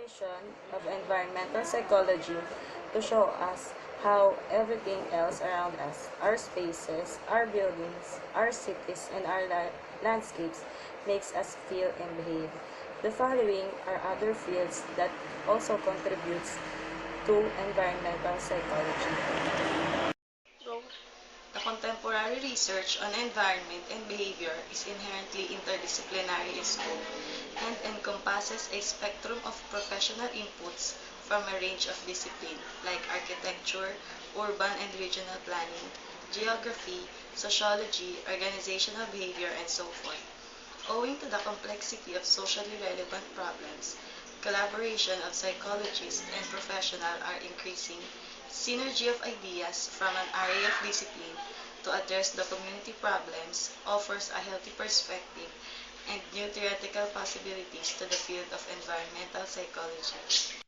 definition of environmental psychology to show us how everything else around us, our spaces, our buildings, our cities, and our landscapes makes us feel and behave. The following are other fields that also contributes to environmental psychology. The contemporary research on environment and behavior is inherently interdisciplinary in scope and encompasses a spectrum of professional inputs from a range of disciplines like architecture, urban and regional planning, geography, sociology, organizational behavior, and so forth. Owing to the complexity of socially relevant problems, collaboration of psychologists and professionals are increasing. Synergy of ideas from an array of disciplines to address the community problems offers a healthy perspective and new theoretical possibilities to the field of environmental psychology.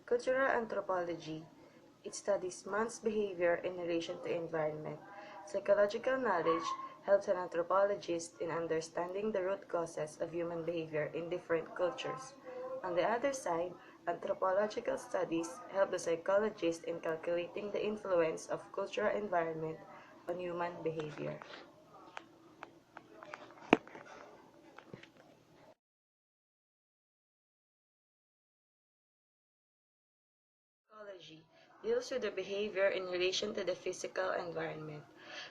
Cultural anthropology. It studies man's behavior in relation to environment. Psychological knowledge helps an anthropologist in understanding the root causes of human behavior in different cultures. On the other side, anthropological studies help the psychologist in calculating the influence of cultural environment on human behavior. Psychology deals with the behavior in relation to the physical environment.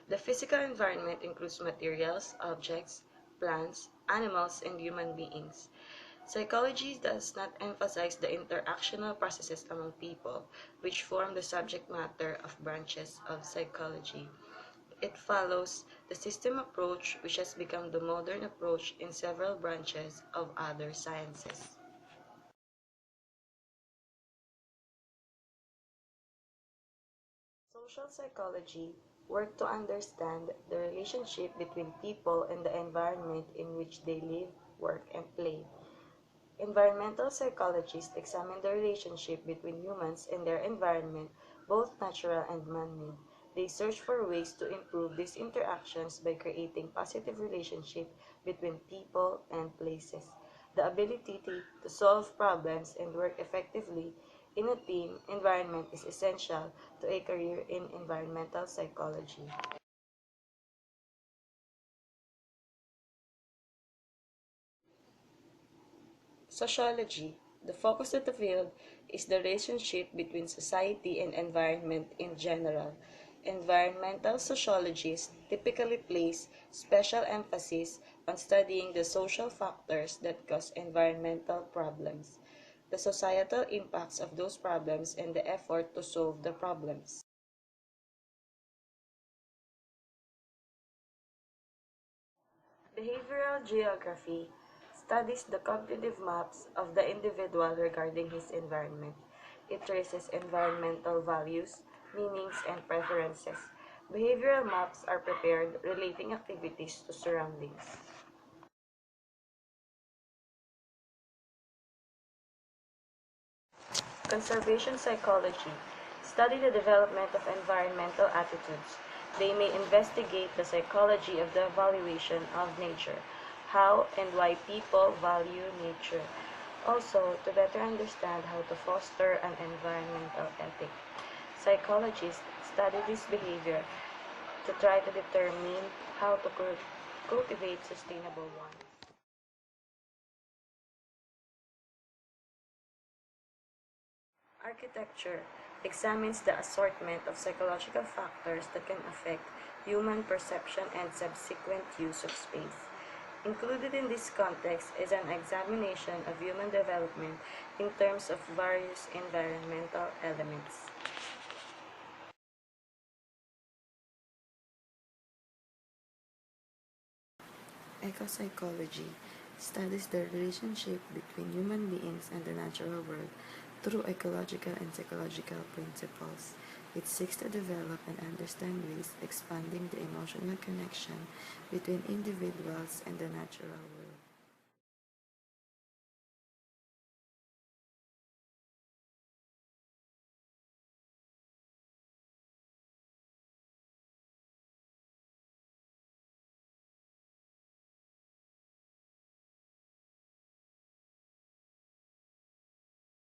The physical environment includes materials, objects, plants, animals, and human beings. Psychology does not emphasize the interactional processes among people, which form the subject matter of branches of psychology. It follows the system approach, which has become the modern approach in several branches of other sciences. Social psychology works to understand the relationship between people and the environment in which they live, work, and play. Environmental psychologists examine the relationship between humans and their environment, both natural and man-made. They search for ways to improve these interactions by creating positive relationships between people and places. The ability to solve problems and work effectively in a team environment is essential to a career in environmental psychology. Sociology. The focus of the field is the relationship between society and environment in general. Environmental sociologists typically place special emphasis on studying the social factors that cause environmental problems, the societal impacts of those problems, and the effort to solve the problems. Behavioral geography studies the cognitive maps of the individual regarding his environment. It traces environmental values, meanings, and preferences. Behavioral maps are prepared relating activities to surroundings. Conservation psychology study the development of environmental attitudes. They may investigate the psychology of the evaluation of nature, how and why people value nature. Also, to better understand how to foster an environmental ethic. Psychologists study this behavior to try to determine how to cultivate sustainable ones. Architecture examines the assortment of psychological factors that can affect human perception and subsequent use of space. Included in this context is an examination of human development in terms of various environmental elements. Ecopsychology studies the relationship between human beings and the natural world through ecological and psychological principles. It seeks to develop and understand ways expanding the emotional connection between individuals and the natural world.